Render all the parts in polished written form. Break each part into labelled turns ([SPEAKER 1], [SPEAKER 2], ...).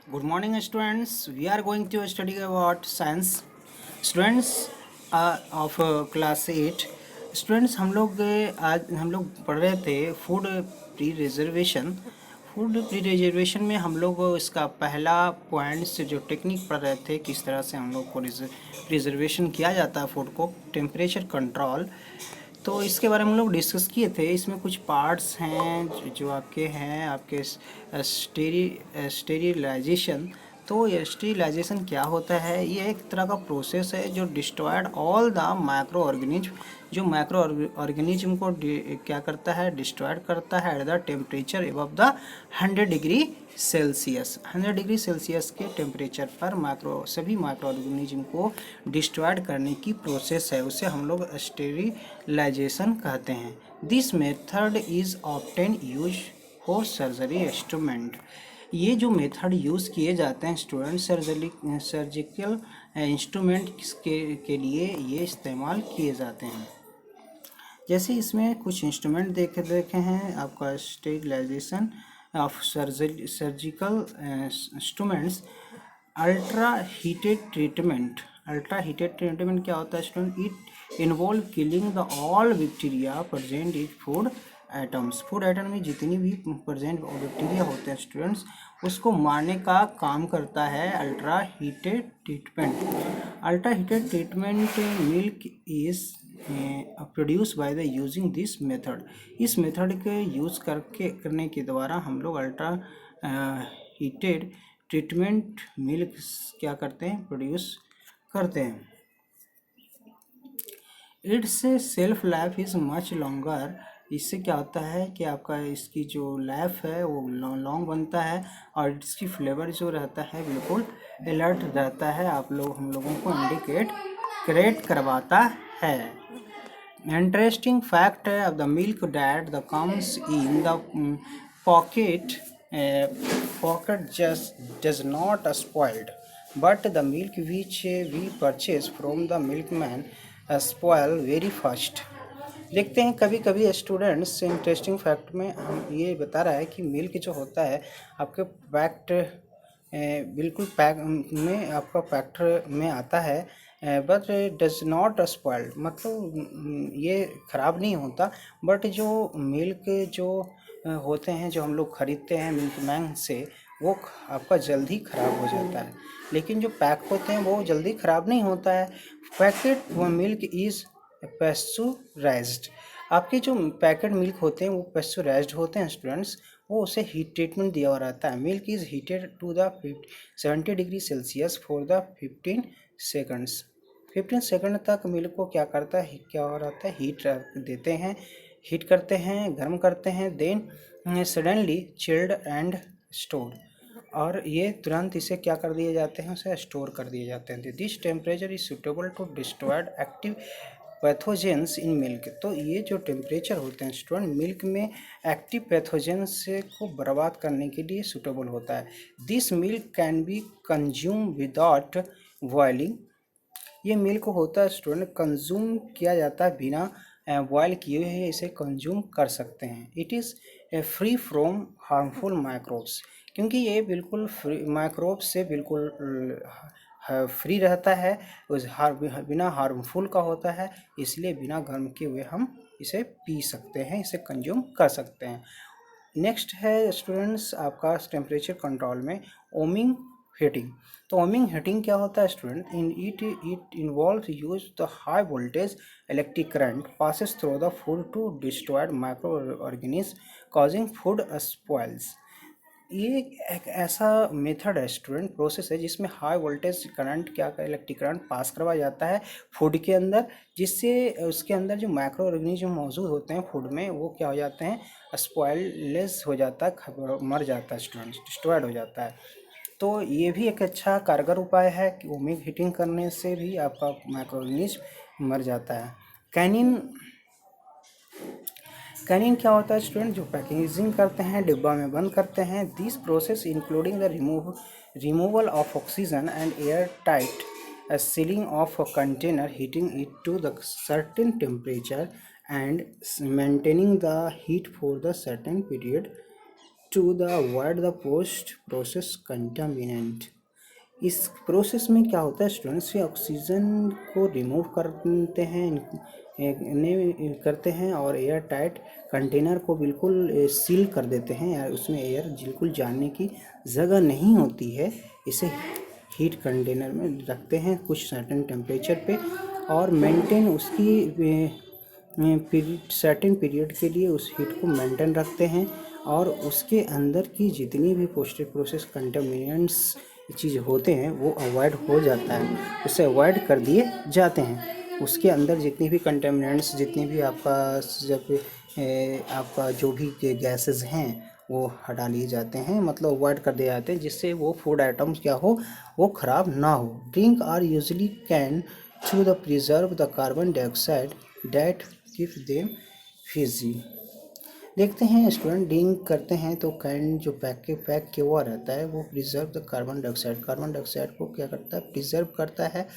[SPEAKER 1] Good morning, students. We are going to study about science. Students of class 8. Students आज हम लोग पढ़ रहे थे pre reservation food pre reservation में हम लोग इसका पहला पॉइंट्स जो टेक्निक पढ़ रहे थे, किस तरह से हम लोग को रिजर्वेशन किया जाता है फूड को, टेम्परेचर कंट्रोल। तो इसके बारे में हम लोग डिस्कस किए थे। इसमें कुछ पार्ट्स हैं जो आपके हैं, आपके स्टेरिलाइजेशन। तो ये स्टेरिलाइजेशन क्या होता है? ये एक तरह का प्रोसेस है जो destroyed all the micro organism, जो माइक्रो ऑर्गेनिज्म को क्या करता है, डिस्ट्रॉयड करता है at the temperature above the 100 degree Celsius. 100 degree Celsius के टेम्परेचर पर सभी माइक्रो ऑर्गेनिज्म को डिस्ट्रॉयड करने की प्रोसेस है, उसे हम लोग स्टेरिलाइजेशन कहते हैं। This method is often use for surgery instrument. ये जो मेथड यूज़ किए जाते हैं स्टूडेंट सर्जिकल इंस्ट्रूमेंट के लिए ये इस्तेमाल किए जाते हैं। जैसे इसमें कुछ इंस्ट्रूमेंट देखे हैं आपका, sterilisation of surgical instruments. Ultra heated treatment. Ultra heated treatment क्या होता है student? It involve killing the all bacteria present in food items. Food item में जितनी भी प्रेजेंट बैक्टीरिया होते हैं स्टूडेंट्स, उसको मारने का काम करता है ultra heated treatment. Ultra heated treatment milk is produce by the using this method. इस मेथड के यूज़ करने के द्वारा हम लोग अल्ट्रा हीटेड ट्रीटमेंट मिल्क क्या करते हैं, प्रोड्यूस करते हैं। It's self life is much longer. इससे क्या होता है कि आपका इसकी जो लाइफ है वो लॉन्ग बनता है, और इसकी फ्लेवर जो रहता है बिल्कुल अलर्ट रहता है, हम लोगों को इंडिकेट क्रिएट करवाता है। Interesting fact of the milk that the comes in the pocket pocket just does not spoiled, but the milk which we purchase from the milkman spoil very fast। देखते हैं कभी कभी स्टूडेंट्स, इंटरेस्टिंग फैक्ट में हम ये बता रहा है कि मिल्क जो होता है आपके पैक्ट बिल्कुल पैक में आपका पैक्ट में आता है, बट डज नॉट स्पॉइल्ड, मतलब ये ख़राब नहीं होता, बट जो मिल्क जो होते हैं जो हम लोग ख़रीदते हैं मिल्क मैन से, वो आपका जल्दी ख़राब हो जाता है। लेकिन जो पैक होते हैं वो जल्दी ख़राब नहीं होता है। Packet milk is pasteurised. आपके जो पैकेट मिल्क होते हैं वो पेस्चुराइज्ड होते हैं स्टूडेंट्स, वो उसे हीट ट्रीटमेंट दिया हुआ रहता है। Milk is heated to the 70 degree celsius for the 15 seconds. 15 second तक मिल्क को क्या करता है, क्या हो रहता है, हीट देते हैं, हीट करते हैं, गर्म करते हैं, then suddenly chilled and stored, और ये तुरंत इसे क्या कर दिए जाते हैं, उसे स्टोर कर दिए जाते हैं। This temperature is suitable to destroyed active pathogens in milk. तो ये जो टेम्परेचर होते हैं स्टूडेंट, मिल्क में एक्टिव पैथोजेंस को बर्बाद करने के लिए सुटेबल होता है। This milk can be consume without boiling. ये मिल्क होता है स्टूडेंट, कंज्यूम किया जाता है बिना बॉयल किए हुए, इसे कंज्यूम कर सकते हैं। It is free from harmful microbes, क्योंकि ये बिल्कुल फ्री माइक्रोब से बिल्कुल फ्री रहता है, बिना हार्मफुल का होता है, इसलिए बिना गर्म किए हुए हम इसे पी सकते हैं, इसे कंज्यूम कर सकते हैं। नेक्स्ट है स्टूडेंट्स आपका टेम्परेचर कंट्रोल में ओमिंग हीटिंग। तो ओमिंग हीटिंग क्या होता है student? In it involve use the high voltage electric current passes through the food to destroyed micro organism causing food spoils. ये एक ऐसा मेथड है स्टूडेंट, प्रोसेस है जिसमें हाई वोल्टेज करंट क्या का इलेक्ट्रिक करंट पास करवाया जाता है फूड के अंदर, जिससे उसके अंदर जो माइक्रो ऑर्गेनिज्म मौजूद होते हैं फूड में, वो क्या हो जाते हैं, स्पॉइललेस हो जाता है, मर जाता है स्टूडेंट, डिस्ट्रॉयड हो जाता है। तो ये भी एक अच्छा कारगर उपाय है कि ओमिक हीटिंग करने से भी आपका माइक्रो ऑर्गेनिज्म मर जाता है। कैनिन कैनिन क्या होता है स्टूडेंट? जो पैकेजिंग करते हैं, डिब्बा में बंद करते हैं। This process including the removal of oxygen and air tight sealing of a container, heating it to the certain temperature and maintaining the heat for the certain period to the avoid the post process contaminant. इस process में क्या होता है students, ये oxygen को remove करते हैं, करते हैं और एयर टाइट कंटेनर को बिल्कुल सील कर देते हैं, या उसमें एयर बिल्कुल जाने की जगह नहीं होती है। इसे हीट कंटेनर में रखते हैं कुछ सर्टेन टेम्परेचर पे, और मेंटेन उसकी सर्टेन पीरियड के लिए उस हीट को मेंटेन रखते हैं, और उसके अंदर की जितनी भी पोस्ट प्रोसेस कंटामिनेंट्स चीज़ होते हैं वो अवॉइड हो जाता है, उसे अवॉइड कर दिए जाते हैं। उसके अंदर जितनी भी कंटामिनेंट्स, जितनी भी आपका जब आपका जो भी गैसेस हैं वो हटा लिए जाते हैं, मतलब अवॉइड कर दिए जाते हैं, जिससे वो फूड आइटम्स क्या हो, वो ख़राब ना हो। Drink are usually can through the preserve the carbon dioxide that keep them fizzy. देखते हैं स्टूडेंट, ड्रिंक करते हैं तो कैन जो पैक किया हुआ रहता है वो प्रिजर्व द कार्बन डाइऑक्साइड को क्या करता है, प्रिजर्व करता है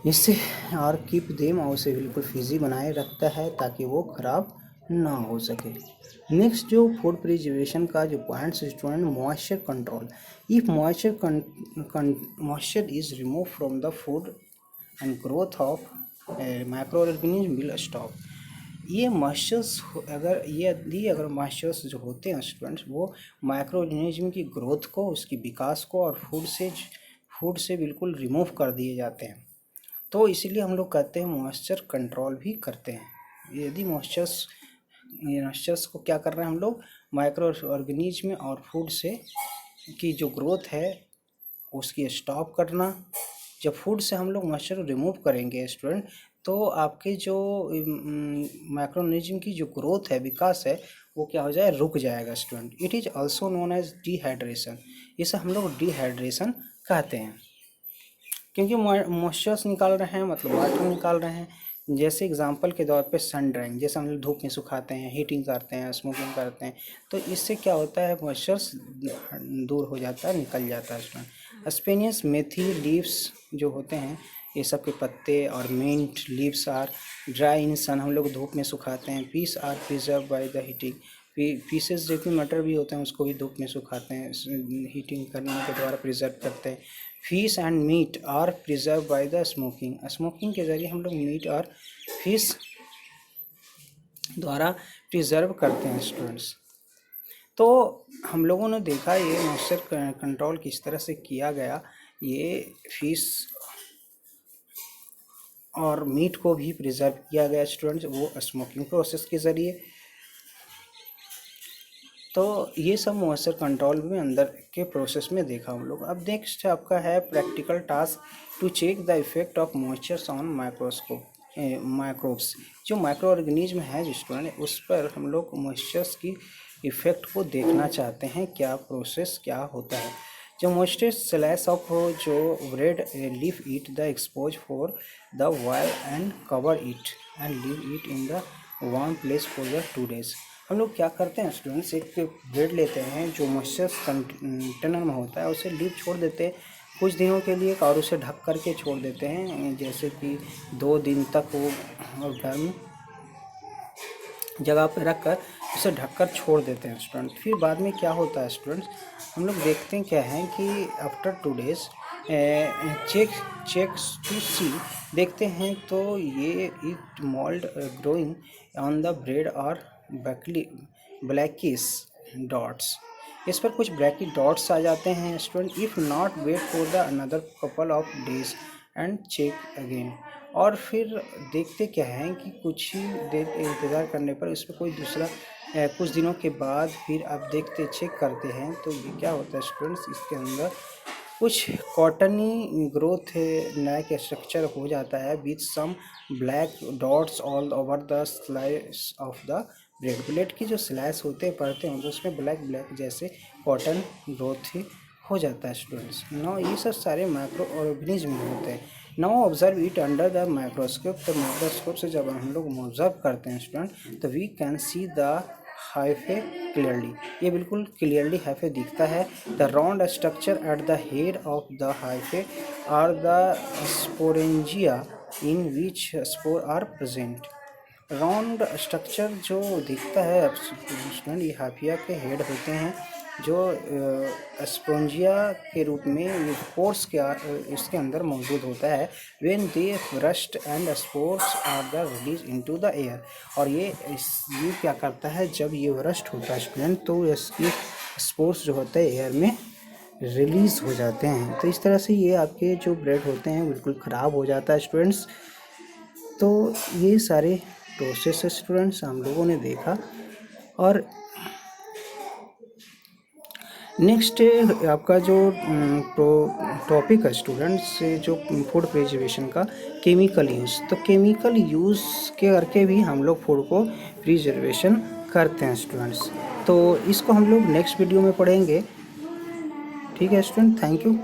[SPEAKER 1] इससे, और कीप देम, और उसे बिल्कुल फिजी बनाए रखता है ताकि वो ख़राब ना हो सके। नेक्स्ट जो फूड प्रिजर्वेशन का जो points student, moisture control. If moisture is remove from the food and growth of micro organism will stop. ये मॉइस्चर्स अगर मॉइस्चर्स जो होते हैं स्टूडेंट्स, वो माइक्रो ऑर्गेनिज्म की ग्रोथ को, उसकी विकास को, और फूड से बिल्कुल रिमूव कर दिए जाते हैं, तो इसीलिए हम लोग कहते हैं मॉइस्चर कंट्रोल भी करते हैं। यदि मॉइस्चर्स को क्या कर रहे हैं हम लोग, माइक्रो ऑर्गेनिज्म और फूड से की जो ग्रोथ है उसकी स्टॉप करना। जब फूड से हम लोग मॉइस्चर रिमूव करेंगे स्टूडेंट, तो आपके जो माइक्रो ऑर्गेनिज्म की जो ग्रोथ है, विकास है, वो क्या हो जाए, रुक जाएगा student. It is also known as dehydration. इसे हम लोग डिहाइड्रेशन कहते हैं, क्योंकि मॉइस्चर्स निकाल रहे हैं, मतलब वाटर निकाल रहे हैं। जैसे एग्जांपल के तौर पे सन ड्राइंग, जैसे हम लोग धूप में सुखाते हैं, हीटिंग करते हैं, स्मोकिंग करते हैं, तो इससे क्या होता है, मॉइस्चर्स दूर हो जाता है, निकल जाता है स्टूडेंट। स्पेनियस मेथी लीव्स जो होते हैं, ये सब के पत्ते और mint leaves are dry in sun, हम लोग धूप में सुखाते हैं। Peas are preserve by the heating, pieces जो कि मटर भी होते हैं उसको भी धूप में सुखाते हैं, हीटिंग करने के द्वारा प्रिजर्व करते हैं। Fish and meat are preserve by the smoking के ज़रिए हम लोग मीट और फिश द्वारा प्रिजर्व करते हैं स्टूडेंट्स। तो हम लोगों ने देखा ये मॉइस्चर कंट्रोल किस तरह से किया गया, ये फिश और मीट को भी प्रिजर्व किया गया स्टूडेंट्स, वो स्मोकिंग प्रोसेस के ज़रिए। तो ये सब मॉइस्चर कंट्रोल में अंदर के प्रोसेस में देखा हम लोग। अब नेक्स्ट आपका है practical task to check the effect of moistures on microbes. जो माइक्रो ऑर्गेनिज्म है जो स्टूडेंट, उस पर हम लोग मॉइस्चर्स की इफेक्ट को देखना चाहते हैं, क्या प्रोसेस क्या होता है। जो मॉइस्चर स्लैश ऑफ जो bread leave it the expose for the wire and cover it and leave it in the warm place for the 2 days। हम लोग क्या करते हैं स्टूडेंट्स, एक ब्रेड लेते हैं जो मॉइस्चर कंटेनर में होता है, उसे लीव छोड़ देते हैं कुछ दिनों के लिए, और उसे ढक कर के छोड़ देते हैं, जैसे कि 2 दिन तक वो गर्म जगह पर रख कर उसे ढककर छोड़ देते हैं स्टूडेंट। फिर बाद में क्या होता है स्टूडेंट्स, हम लोग देखते हैं क्या है कि after 2 days check to see, देखते हैं तो ये it mould growing on the bread और ब्लैकिश डॉट्स, इस पर कुछ ब्लैकी डॉट्स आ जाते हैं student. If not wait for the another couple of days and check again, और फिर देखते क्या है कि कुछ ही देर इंतज़ार करने पर इस पर कोई दूसरा कुछ दिनों के बाद फिर आप देखते चेक करते हैं तो ये क्या होता है स्टूडेंट्स, इसके अंदर कुछ कॉटनी ग्रोथ नया के स्ट्रक्चर हो जाता है with some black dots all over the slice of the bread की जो स्लाइस होते हैं, पड़ते हैं, तो उसमें ब्लैक जैसे कॉटन ग्रोथ ही हो जाता है स्टूडेंट्स। नाउ ये सब सारे माइक्रो ऑर्गेनिज्म होते हैं। Now observe it under the microscope. तो माइक्रोस्कोप से जब हम लोग ऑब्जर्व करते हैं स्टूडेंट, तो we can see the hyphae clearly, ये बिल्कुल क्लियरली हाइफे दिखता है। The round structure at the head of the hyphae are the sporangia in which spore are present. Round structure जो दिखता है स्टूडेंट, ये हाफिया के हेड होते हैं जो स्पोंजिया के रूप में ये स्पोर्स के इसके अंदर मौजूद होता है। When they burst and spores are the release into the air. और ये क्या करता है, जब ये रस्ट होता है स्टूडेंट तो इसकी स्पोर्स जो होता है एयर में रिलीज़ हो जाते हैं। तो इस तरह से ये आपके जो ब्रेड होते हैं बिल्कुल ख़राब हो जाता है स्टूडेंट्स। तो ये सारे प्रोसेस स्टूडेंट्स हम लोगों ने देखा। और नेक्स्ट आपका जो टॉपिक है स्टूडेंट्स, जो फूड प्रिजर्वेशन का केमिकल यूज़। तो केमिकल यूज़ के करके भी हम लोग फूड को प्रिजर्वेशन करते हैं स्टूडेंट्स। तो इसको हम लोग नेक्स्ट वीडियो में पढ़ेंगे। ठीक है स्टूडेंट, थैंक यू।